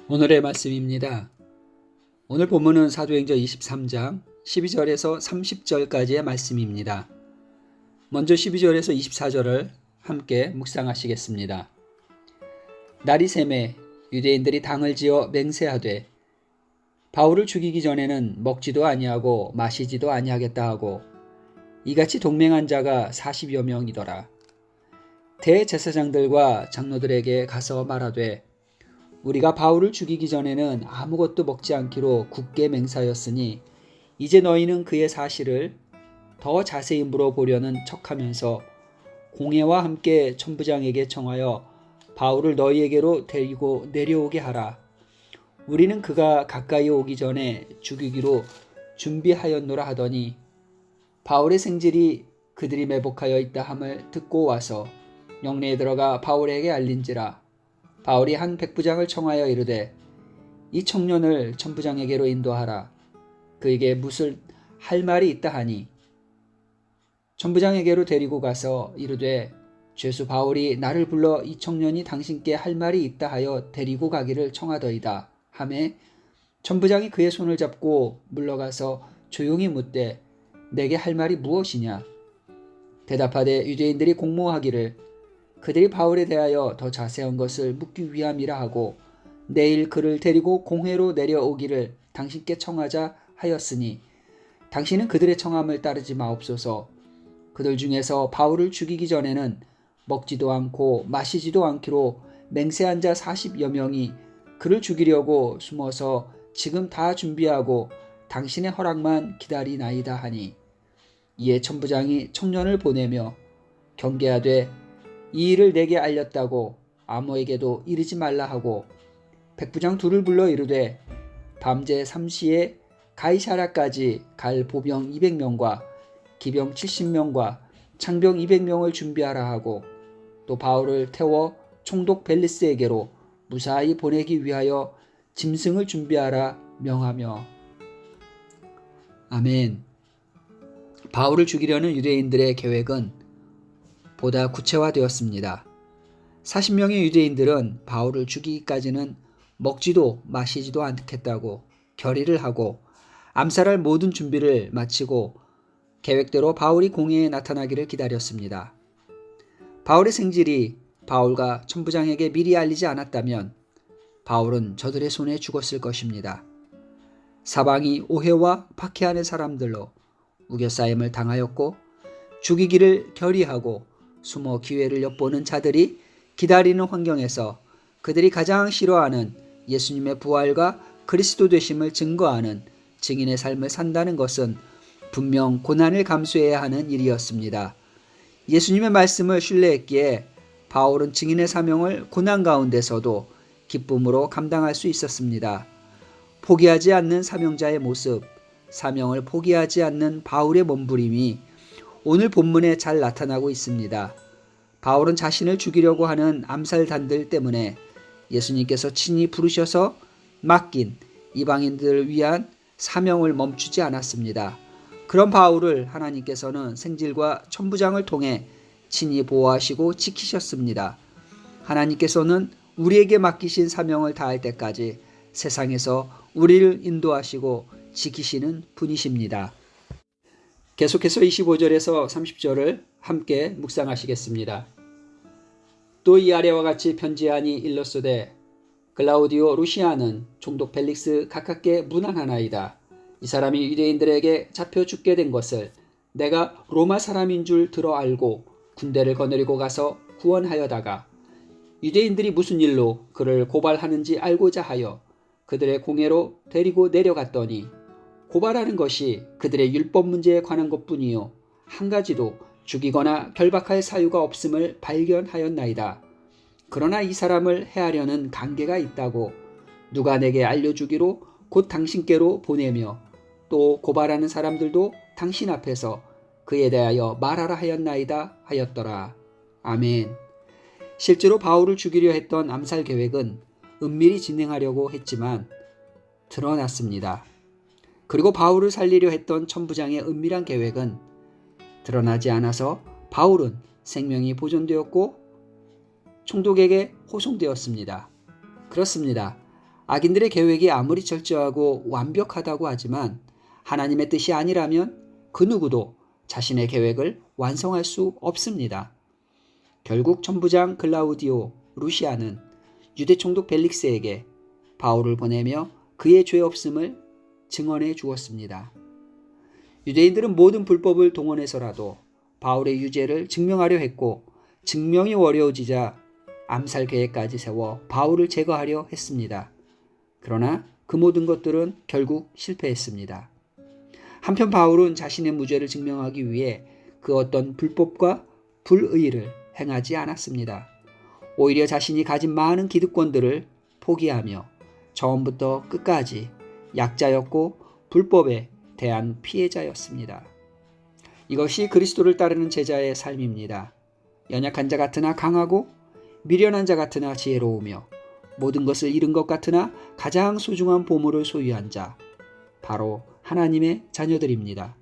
오늘의 말씀입니다. 오늘 본문은 사도행전 23장 12절에서 30절까지의 말씀입니다. 먼저 12절에서 24절을 함께 묵상하시겠습니다. 날이 새매 유대인들이 당을 지어 맹세하되 바울을 죽이기 전에는 먹지도 아니하고 마시지도 아니하겠다 하고 이같이 동맹한 자가 40여 명이더라. 대제사장들과 장로들에게 가서 말하되 우리가 바울을 죽이기 전에는 아무것도 먹지 않기로 굳게 맹세하였으니 이제 너희는 그의 사실을 더 자세히 물어보려는 척하면서 공회와 함께 천부장에게 청하여 바울을 너희에게로 데리고 내려오게 하라. 우리는 그가 가까이 오기 전에 죽이기로 준비하였노라 하더니 바울의 생질이 그들이 매복하여 있다 함을 듣고 와서 영내에 들어가 바울에게 알린지라. 바울이 한 백부장을 청하여 이르되 이 청년을 천부장에게로 인도하라. 그에게 무슨 할 말이 있다 하니 천부장에게로 데리고 가서 이르되 죄수 바울이 나를 불러 이 청년이 당신께 할 말이 있다 하여 데리고 가기를 청하더이다 하매 천부장이 그의 손을 잡고 물러가서 조용히 묻되 내게 할 말이 무엇이냐. 대답하되 유대인들이 공모하기를 그들이 바울에 대하여 더 자세한 것을 묻기 위함이라 하고 내일 그를 데리고 공회로 내려오기를 당신께 청하자 하였으니 당신은 그들의 청함을 따르지 마옵소서. 그들 중에서 바울을 죽이기 전에는 먹지도 않고 마시지도 않기로 맹세한 자 40여 명이 그를 죽이려고 숨어서 지금 다 준비하고 당신의 허락만 기다리나이다 하니 이에 천부장이 청년을 보내며 경계하되 이 일을 내게 알렸다고 아무에게도 이르지 말라 하고 백부장 둘을 불러 이르되 밤제 3시에 가이사랴까지 갈 보병 200명과 기병 70명과 창병 200명을 준비하라 하고 또 바울을 태워 총독 벨리스에게로 무사히 보내기 위하여 짐승을 준비하라 명하며. 아멘. 바울을 죽이려는 유대인들의 계획은 보다 구체화되었습니다. 40명의 유대인들은 바울을 죽이기까지는 먹지도 마시지도 않겠다고 결의를 하고 암살할 모든 준비를 마치고 계획대로 바울이 공회에 나타나기를 기다렸습니다. 바울의 생질이 바울과 천부장에게 미리 알리지 않았다면 바울은 저들의 손에 죽었을 것입니다. 사방이 오해와 박해하는 사람들로 우겨싸임을 당하였고 죽이기를 결의하고 숨어 기회를 엿보는 자들이 기다리는 환경에서 그들이 가장 싫어하는 예수님의 부활과 그리스도 되심을 증거하는 증인의 삶을 산다는 것은 분명 고난을 감수해야 하는 일이었습니다. 예수님의 말씀을 신뢰했기에 바울은 증인의 사명을 고난 가운데서도 기쁨으로 감당할 수 있었습니다. 포기하지 않는 사명자의 모습, 사명을 포기하지 않는 바울의 몸부림이 오늘 본문에 잘 나타나고 있습니다. 바울은 자신을 죽이려고 하는 암살단들 때문에 예수님께서 친히 부르셔서 맡긴 이방인들을 위한 사명을 멈추지 않았습니다. 그런 바울을 하나님께서는 생질과 천부장을 통해 친히 보호하시고 지키셨습니다. 하나님께서는 우리에게 맡기신 사명을 다할 때까지 세상에서 우리를 인도하시고 지키시는 분이십니다. 계속해서 25절에서 30절을 함께 묵상하시겠습니다. 또 이 아래와 같이 편지하니 일렀으되 글라우디오 루시아는 총독 벨릭스 가깝게 문안하나이다. 이 사람이 유대인들에게 잡혀 죽게 된 것을 내가 로마 사람인 줄 들어 알고 군대를 거느리고 가서 구원하여다가 유대인들이 무슨 일로 그를 고발하는지 알고자 하여 그들의 공회로 데리고 내려갔더니 고발하는 것이 그들의 율법 문제에 관한 것뿐이요 한 가지도 죽이거나 결박할 사유가 없음을 발견하였나이다. 그러나 이 사람을 해하려는 관계가 있다고 누가 내게 알려주기로 곧 당신께로 보내며 또 고발하는 사람들도 당신 앞에서 그에 대하여 말하라 하였나이다 하였더라. 아멘. 실제로 바울을 죽이려 했던 암살 계획은 은밀히 진행하려고 했지만 드러났습니다. 그리고 바울을 살리려 했던 천부장의 은밀한 계획은 드러나지 않아서 바울은 생명이 보존되었고 총독에게 호송되었습니다. 그렇습니다. 악인들의 계획이 아무리 철저하고 완벽하다고 하지만 하나님의 뜻이 아니라면 그 누구도 자신의 계획을 완성할 수 없습니다. 결국 천부장 글라우디오 루시아는 유대 총독 벨릭스에게 바울을 보내며 그의 죄 없음을 증언해 주었습니다. 유대인들은 모든 불법을 동원해서라도 바울의 유죄를 증명하려 했고 증명이 어려워지자 암살 계획까지 세워 바울을 제거하려 했습니다. 그러나 그 모든 것들은 결국 실패했습니다. 한편 바울은 자신의 무죄를 증명하기 위해 그 어떤 불법과 불의를 행하지 않았습니다. 오히려 자신이 가진 많은 기득권들을 포기하며 처음부터 끝까지 약자였고 불법에 대한 피해자였습니다. 이것이 그리스도를 따르는 제자의 삶입니다. 연약한 자 같으나 강하고 미련한 자 같으나 지혜로우며 모든 것을 잃은 것 같으나 가장 소중한 보물을 소유한 자, 바로 하나님의 자녀들입니다.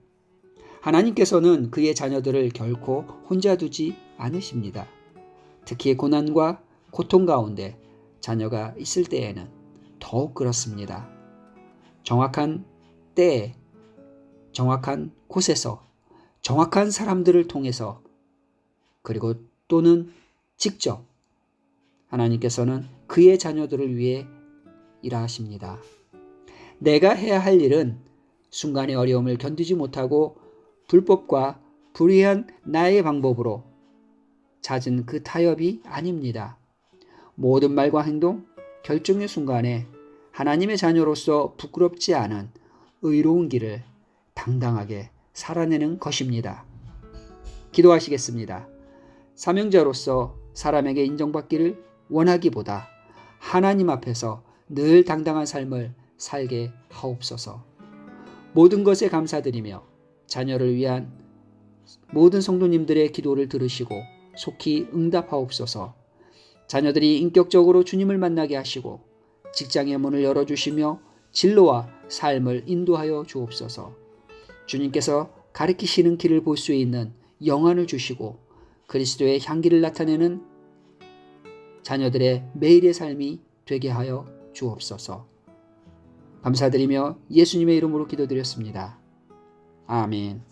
하나님께서는 그의 자녀들을 결코 혼자 두지 않으십니다. 특히 고난과 고통 가운데 자녀가 있을 때에는 더욱 그렇습니다. 정확한 때에 정확한 곳에서 정확한 사람들을 통해서 그리고 또는 직접 하나님께서는 그의 자녀들을 위해 일하십니다. 내가 해야 할 일은 순간의 어려움을 견디지 못하고 불법과 불의한 나의 방법으로 찾은 그 타협이 아닙니다. 모든 말과 행동, 결정의 순간에 하나님의 자녀로서 부끄럽지 않은 의로운 길을 당당하게 살아내는 것입니다. 기도하시겠습니다. 사명자로서 사람에게 인정받기를 원하기보다 하나님 앞에서 늘 당당한 삶을 살게 하옵소서. 모든 것에 감사드리며 자녀를 위한 모든 성도님들의 기도를 들으시고 속히 응답하옵소서. 자녀들이 인격적으로 주님을 만나게 하시고 직장의 문을 열어주시며 진로와 삶을 인도하여 주옵소서. 주님께서 가르치시는 길을 볼 수 있는 영안을 주시고 그리스도의 향기를 나타내는 자녀들의 매일의 삶이 되게 하여 주옵소서. 감사드리며 예수님의 이름으로 기도드렸습니다. 아멘.